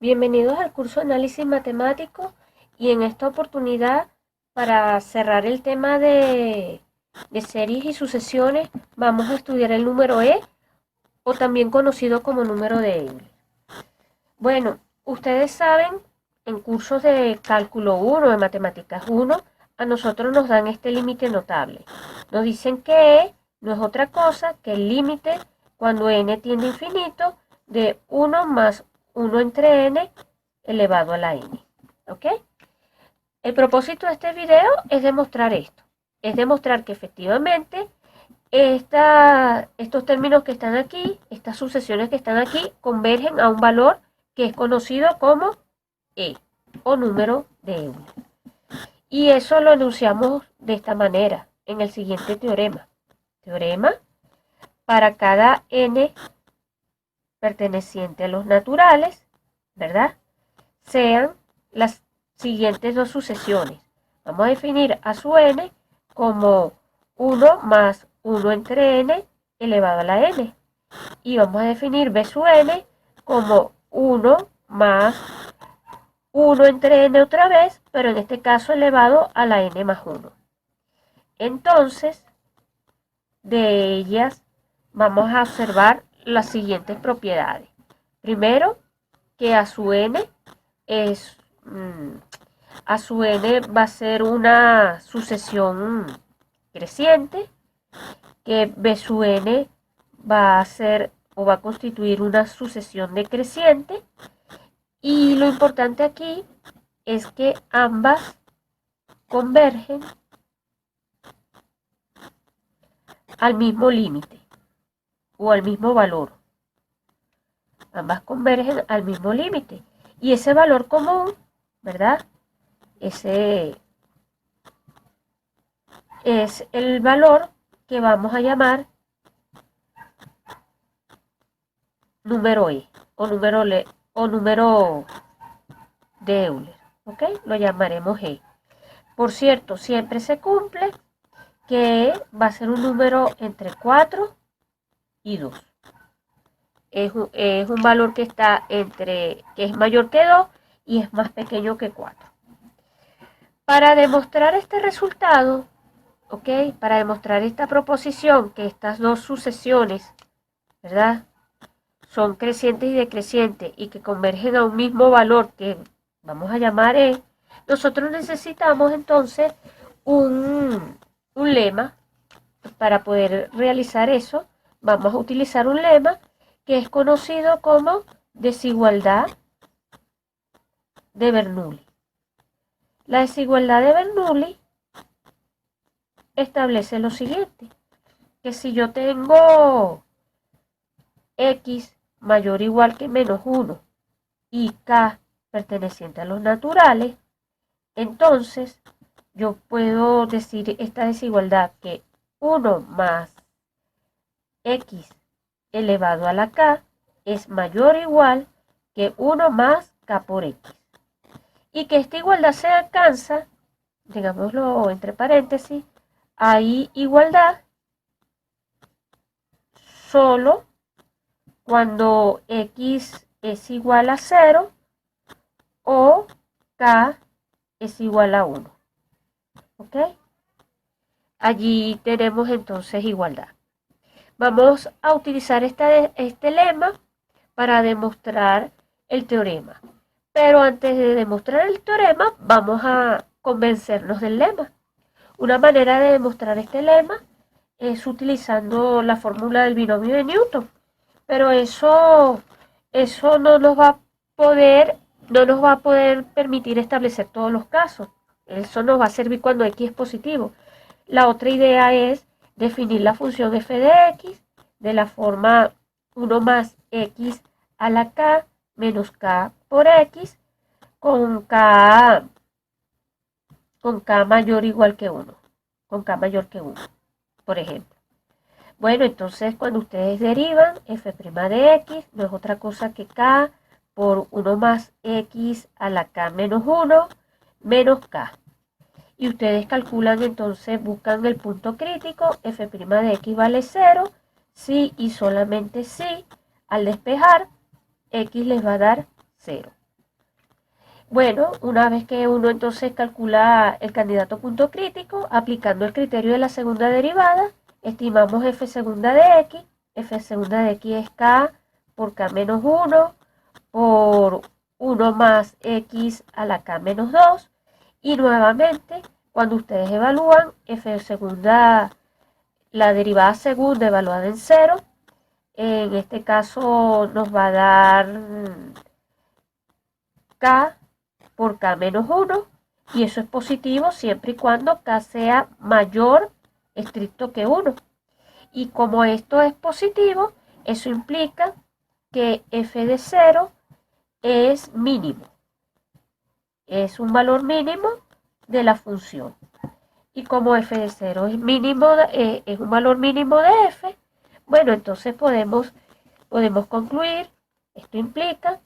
Bienvenidos al curso de análisis matemático y en esta oportunidad para cerrar el tema de series y sucesiones vamos a estudiar el número E o también conocido como número de Euler. Bueno, ustedes saben en cursos de cálculo 1, de matemáticas 1, a nosotros nos dan este límite notable. Nos dicen que E no es otra cosa que el límite cuando n tiende a infinito de 1 más 1 entre n elevado a la n. ¿Ok? El propósito de este video es demostrar esto. Es demostrar que efectivamente estos términos que están aquí, estas sucesiones que están aquí, convergen a un valor que es conocido como E o número de Euler. Y eso lo enunciamos de esta manera en el siguiente teorema. Teorema: para cada n perteneciente a los naturales, ¿verdad?, sean las siguientes dos sucesiones. Vamos a definir a su n como 1 más 1 entre n elevado a la n. Y vamos a definir b sub n como 1 más 1 entre n otra vez, pero en este caso elevado a la n más 1. Entonces, de ellas vamos a observar las siguientes propiedades. Primero, que a su n va a ser una sucesión creciente, que b sub n va a ser o va a constituir una sucesión decreciente, y lo importante aquí es que ambas convergen al mismo límite o al mismo valor. Ambas convergen al mismo límite. Y ese valor común, ¿verdad?, ese es el valor que vamos a llamar número E o número de Euler. ¿Ok? Lo llamaremos E. Por cierto, siempre se cumple que E va a ser un número entre 4 y 2. Es un valor que es mayor que 2 y es más pequeño que 4. Para demostrar este resultado, ¿ok?, para demostrar esta proposición, que estas dos sucesiones, ¿verdad?, son crecientes y decrecientes y que convergen a un mismo valor que vamos a llamar E, nosotros necesitamos entonces un lema. Para poder realizar eso, vamos a utilizar un lema que es conocido como desigualdad de Bernoulli. La desigualdad de Bernoulli establece lo siguiente: que si yo tengo x mayor o igual que menos 1 y k perteneciente a los naturales, entonces yo puedo decir esta desigualdad que 1 más x elevado a la k es mayor o igual que 1 más k por x. Y que esta igualdad se alcanza, digámoslo entre paréntesis, hay igualdad solo cuando x es igual a 0 o k es igual a 1. ¿Ok? Allí tenemos entonces igualdad. Vamos a utilizar este lema para demostrar el teorema. Pero antes de demostrar el teorema, vamos a convencernos del lema. Una manera de demostrar este lema es utilizando la fórmula del binomio de Newton. Pero eso no nos va a poder permitir establecer todos los casos. Eso nos va a servir cuando x es positivo. La otra idea es definir la función f de x de la forma 1 más x a la k menos k por x con k mayor o igual que 1. Con k mayor que 1, por ejemplo. Bueno, entonces cuando ustedes derivan f' de x no es otra cosa que k por 1 más x a la k menos 1 menos k. Y ustedes calculan entonces, buscan el punto crítico, f' de x vale 0, si y solamente si al despejar x les va a dar 0. Bueno, una vez que uno entonces calcula el candidato punto crítico, aplicando el criterio de la segunda derivada, estimamos f segunda de x. F segunda de x es k por k menos 1 por 1 más x a la k menos 2. Y nuevamente, cuando ustedes evalúan f segunda, la derivada segunda evaluada en 0, en este caso nos va a dar k por k menos 1, y eso es positivo siempre y cuando k sea mayor estricto que 1. Y como esto es positivo, eso implica que f de 0 es mínimo, es un valor mínimo de la función. Y como f de 0 es mínimo, es un valor mínimo de f, bueno, entonces podemos concluir, esto implica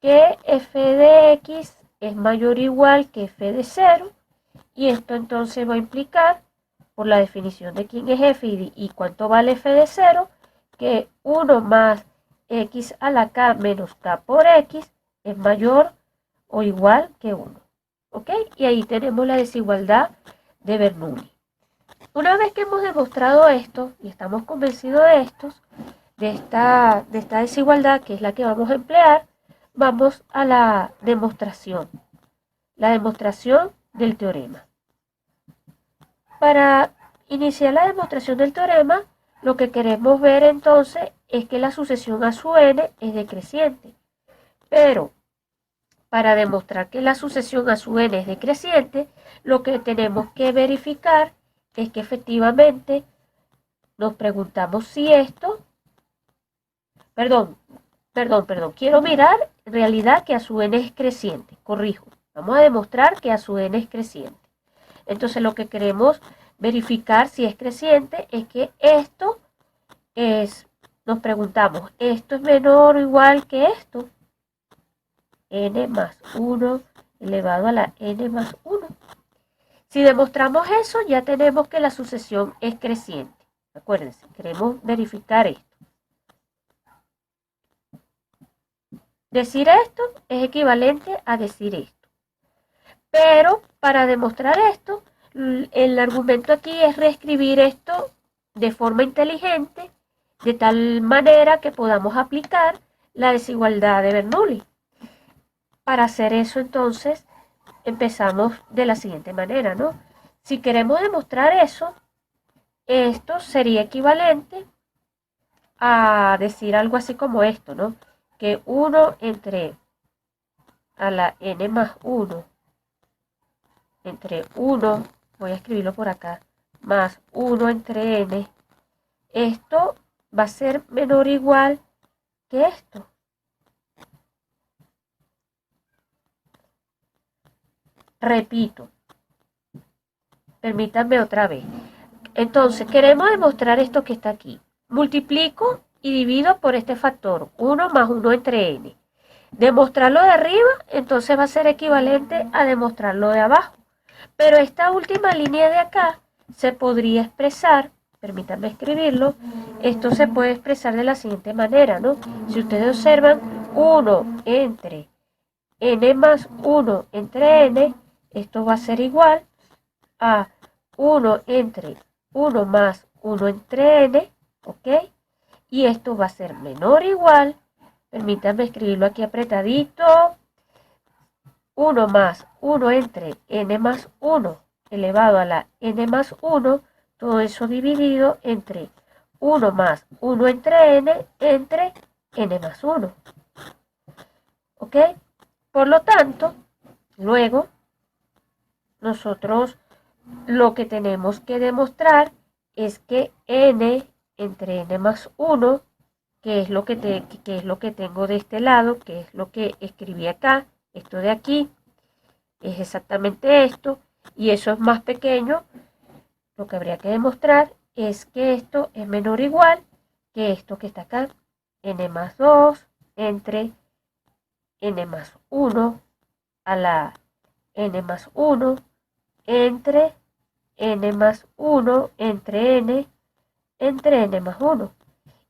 que f de x es mayor o igual que f de 0, y esto entonces va a implicar, por la definición de quién es f y cuánto vale f de 0, que 1 más x a la k menos k por x es mayor o igual que 1. ¿Ok? Y ahí tenemos la desigualdad de Bernoulli. Una vez que hemos demostrado esto y estamos convencidos de esta desigualdad, que es la que vamos a emplear, vamos a la demostración del teorema. Para iniciar la demostración del teorema, lo que queremos ver entonces es que la sucesión a su n es decreciente. Pero para demostrar que la sucesión a su n es decreciente, lo que tenemos que verificar es que efectivamente nos preguntamos si esto, quiero mirar en realidad que a su n es creciente, corrijo, vamos a demostrar que a su n es creciente. Entonces lo que queremos verificar si es creciente es que esto es, nos preguntamos, ¿esto es menor o igual que esto? N más 1 elevado a la n más 1. Si demostramos eso, ya tenemos que la sucesión es creciente. Acuérdense, queremos verificar esto. Decir esto es equivalente a decir esto. Pero para demostrar esto, el argumento aquí es reescribir esto de forma inteligente, de tal manera que podamos aplicar la desigualdad de Bernoulli. Para hacer eso, entonces, empezamos de la siguiente manera, ¿no? Si queremos demostrar eso, esto sería equivalente a decir algo así como esto, ¿no? Que 1 entre a la n más 1 entre 1, voy a escribirlo por acá, más 1 entre n, esto va a ser menor o igual que esto. Repito, permítanme otra vez. Entonces, queremos demostrar esto que está aquí. Multiplico y divido por este factor, 1 más 1 entre n. Demostrarlo de arriba, entonces va a ser equivalente a demostrarlo de abajo. Pero esta última línea de acá se podría expresar, permítanme escribirlo, esto se puede expresar de la siguiente manera, ¿no? Si ustedes observan, 1 entre n más 1 entre n, esto va a ser igual a 1 entre 1 más 1 entre n, ¿ok? Y esto va a ser menor o igual, permítanme escribirlo aquí apretadito, 1 más 1 entre n más 1 elevado a la n más 1, todo eso dividido entre 1 más 1 entre n más 1. ¿Ok? Por lo tanto, luego, nosotros lo que tenemos que demostrar es que n entre n más 1, que es lo que tengo de este lado, que es lo que escribí acá, esto de aquí, es exactamente esto, y eso es más pequeño. Lo que habría que demostrar es que esto es menor o igual que esto que está acá, n más 2 entre n más 1 a la n más 1 entre n más 1 entre n más 1.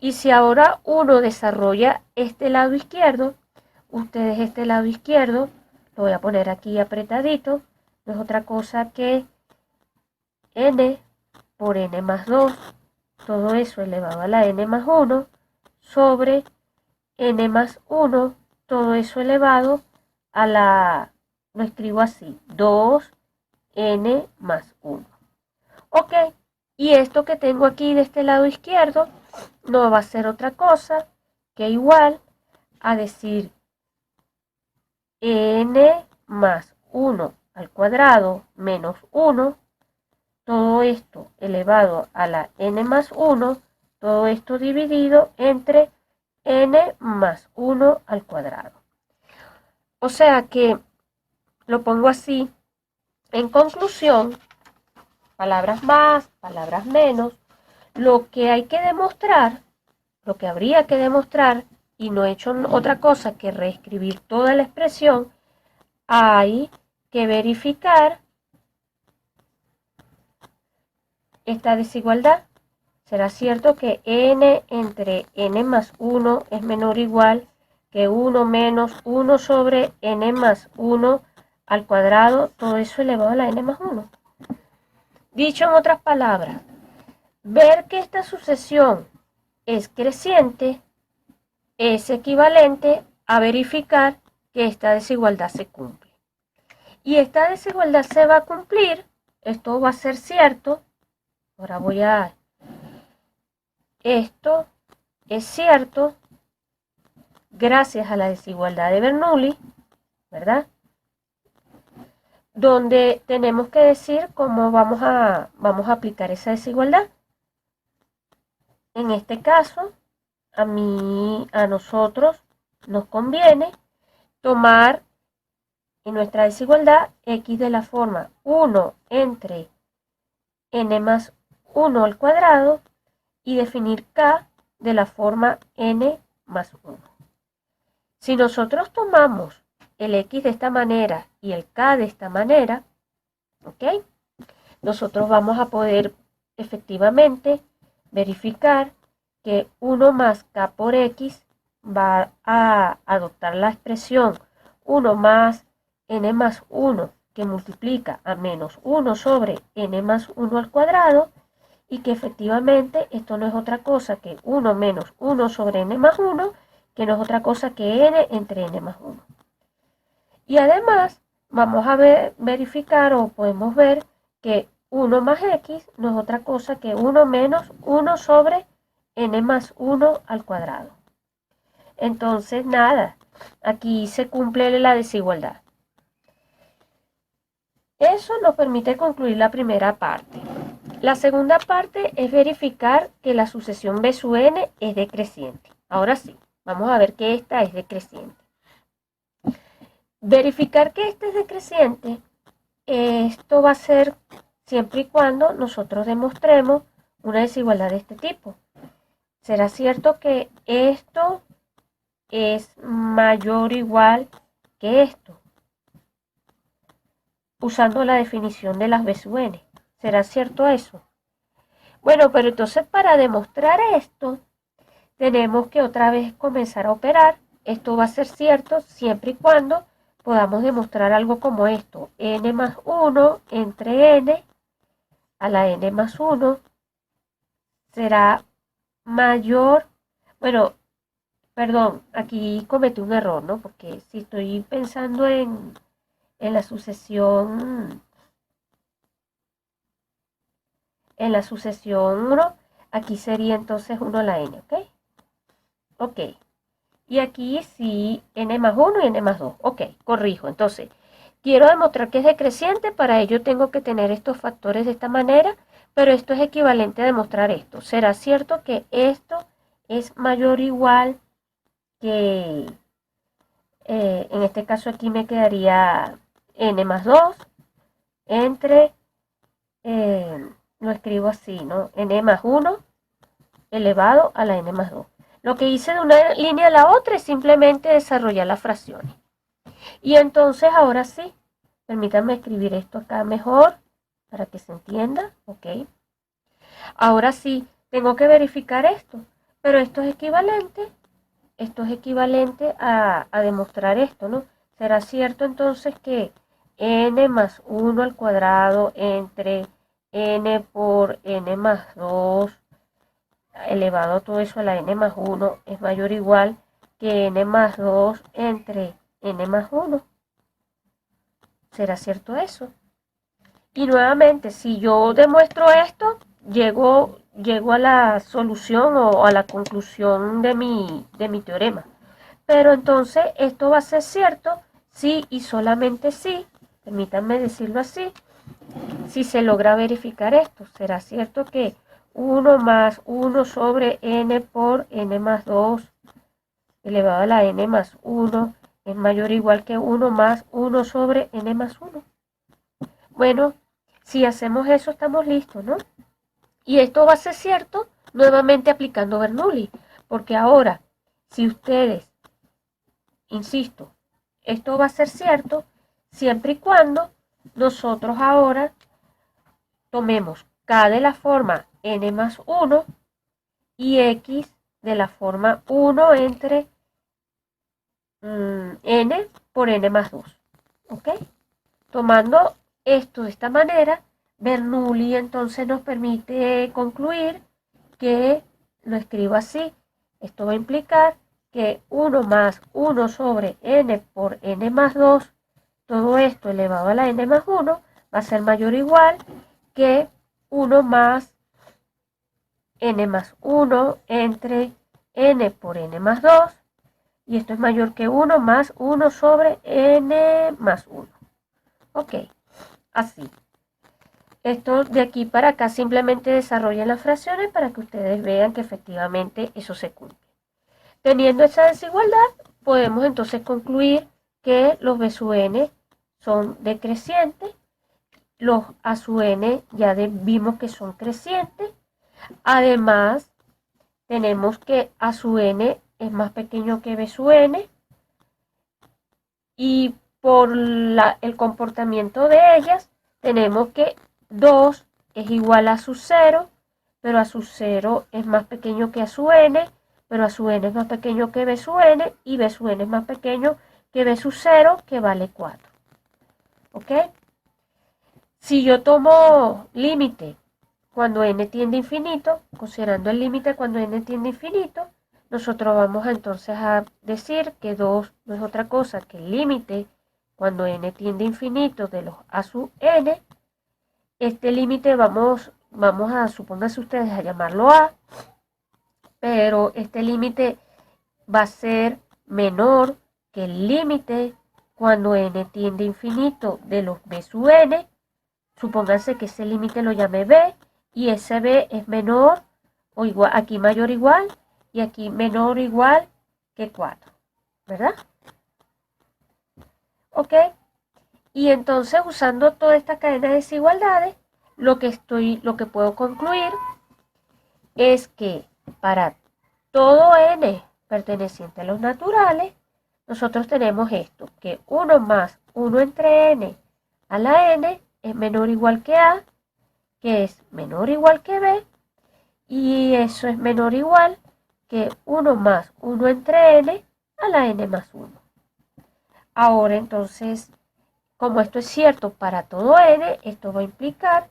Y si ahora uno desarrolla este lado izquierdo, ustedes este lado izquierdo lo voy a poner aquí apretadito, no es otra cosa que n por n más 2, todo eso elevado a la n más 1, sobre n más 1, todo eso elevado a la, lo escribo así, 2n más 1. Ok, y esto que tengo aquí de este lado izquierdo no va a ser otra cosa que igual a decir n más 1 al cuadrado menos 1, todo esto elevado a la n más 1, todo esto dividido entre n más 1 al cuadrado. O sea que lo pongo así. En conclusión, palabras más, palabras menos, lo que hay que demostrar, lo que habría que demostrar, y no he hecho otra cosa que reescribir toda la expresión, hay que verificar esta desigualdad. ¿Será cierto que n entre n más 1 es menor o igual que 1 menos 1 sobre n más 1 al cuadrado, todo eso elevado a la n más 1? Dicho en otras palabras, ver que esta sucesión es creciente es equivalente a verificar que esta desigualdad se cumple. Y esta desigualdad se va a cumplir, esto va a ser cierto. Ahora esto es cierto gracias a la desigualdad de Bernoulli, ¿verdad? Donde tenemos que decir cómo vamos a aplicar esa desigualdad. En este caso, a nosotros nos conviene tomar en nuestra desigualdad x de la forma 1 entre n más 1 al cuadrado y definir k de la forma n más 1. Si nosotros tomamos el x de esta manera y el k de esta manera, ¿ok? Nosotros vamos a poder efectivamente verificar que 1 más k por x va a adoptar la expresión 1 más n más 1 que multiplica a menos 1 sobre n más 1 al cuadrado, y que efectivamente esto no es otra cosa que 1 menos 1 sobre n más 1, que no es otra cosa que n entre n más 1. Y además vamos a verificar o podemos ver que 1 más x no es otra cosa que 1 menos 1 sobre n más 1 al cuadrado. Entonces, nada, aquí se cumple la desigualdad. Eso nos permite concluir la primera parte. La segunda parte es verificar que la sucesión B sub n es decreciente. Ahora sí, vamos a ver que esta es decreciente. Verificar que esta es decreciente, esto va a ser siempre y cuando nosotros demostremos una desigualdad de este tipo. ¿Será cierto que esto es mayor o igual que esto? Usando la definición de las B sub n. ¿Será cierto eso? Bueno, pero entonces para demostrar esto, tenemos que otra vez comenzar a operar. Esto va a ser cierto siempre y cuando podamos demostrar algo como esto. N más 1 entre n a la n más 1 será mayor. Bueno, perdón, aquí cometí un error, ¿no? Porque si estoy pensando en la sucesión, 1, aquí sería entonces 1 a la n, ¿ok? Ok. Y aquí sí, n más 1 y n más 2. Ok, corrijo. Entonces, quiero demostrar que es decreciente, para ello tengo que tener estos factores de esta manera, pero esto es equivalente a demostrar esto. ¿Será cierto que esto es mayor o igual que, en este caso aquí me quedaría n más 2 entre, lo escribo así, ¿no? n más 1 elevado a la n más 2. Lo que hice de una línea a la otra es simplemente desarrollar las fracciones. Y entonces ahora sí, permítanme escribir esto acá mejor para que se entienda, ¿ok? Ahora sí, tengo que verificar esto, pero esto es equivalente a demostrar esto, ¿no? ¿Será cierto entonces que n más 1 al cuadrado entre n por n más 2 elevado a todo eso a la n más 1 es mayor o igual que n más 2 entre n más 1? ¿Será cierto eso? Y nuevamente, si yo demuestro esto, llego a la solución o a la conclusión de mi teorema. Pero entonces esto va a ser cierto si y solamente si, permítanme decirlo así, si se logra verificar esto. Será cierto que 1 más 1 sobre n por n más 2 elevado a la n más 1 es mayor o igual que 1 más 1 sobre n más 1. Bueno, si hacemos eso estamos listos, ¿no? Y esto va a ser cierto nuevamente aplicando Bernoulli, porque ahora, si ustedes, insisto, esto va a ser cierto siempre y cuando nosotros ahora tomemos k de la forma n más 1 y x de la forma 1 entre n por n más 2. ¿Ok? Tomando esto de esta manera, Bernoulli entonces nos permite concluir que, lo escribo así, esto va a implicar que 1 más 1 sobre n por n más 2, todo esto elevado a la n más 1, va a ser mayor o igual que 1 más n más 1 entre n por n más 2, y esto es mayor que 1 más 1 sobre n más 1. Ok, así. Esto de aquí para acá simplemente desarrollen las fracciones para que ustedes vean que efectivamente eso se cumple. Teniendo esa desigualdad, podemos entonces concluir que los b sub n son decrecientes, los a sub n ya vimos que son crecientes. Además, tenemos que a sub n es más pequeño que b sub n, y por el comportamiento de ellas, tenemos que 2 es igual a su 0, pero a su 0 es más pequeño que a su n, pero a su n es más pequeño que b sub n, y b sub n es más pequeño que b sub 0, que vale 4. ¿Ok? Si yo tomo límite cuando n tiende a infinito, considerando el límite cuando n tiende a infinito, nosotros vamos entonces a decir que 2 no es otra cosa que el límite cuando n tiende a infinito de los a sub n. Este límite vamos a, supónganse ustedes, a llamarlo a, pero este límite va a ser menor que el límite cuando n tiende a infinito de los b sub n. Supónganse que ese límite lo llame b, y ese b es menor o igual, aquí mayor o igual, y aquí menor o igual que 4, ¿verdad? ¿Ok? Y entonces, usando toda esta cadena de desigualdades, lo que puedo concluir es que para todo n perteneciente a los naturales, nosotros tenemos esto, que 1 más 1 entre n a la n es menor o igual que a, que es menor o igual que b, y eso es menor o igual que 1 más 1 entre n a la n más 1. Ahora entonces, como esto es cierto para todo n, esto va a implicar,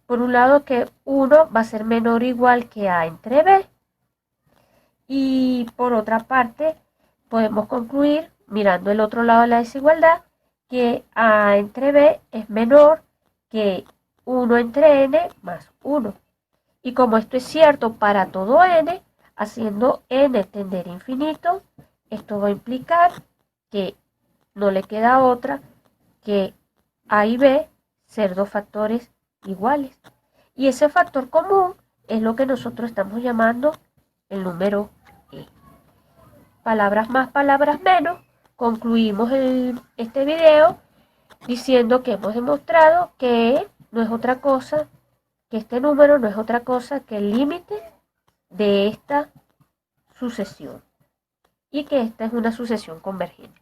por un lado, que 1 va a ser menor o igual que a entre b, y por otra parte, podemos concluir, mirando el otro lado de la desigualdad, que a entre b es menor que 1 entre n más 1. Y como esto es cierto para todo n, haciendo n tender a infinito, esto va a implicar que no le queda otra que a y b ser dos factores iguales. Y ese factor común es lo que nosotros estamos llamando el número e. Palabras más, palabras menos, concluimos este video diciendo que hemos demostrado que no es otra cosa, que este número no es otra cosa que el límite de esta sucesión, y que esta es una sucesión convergente.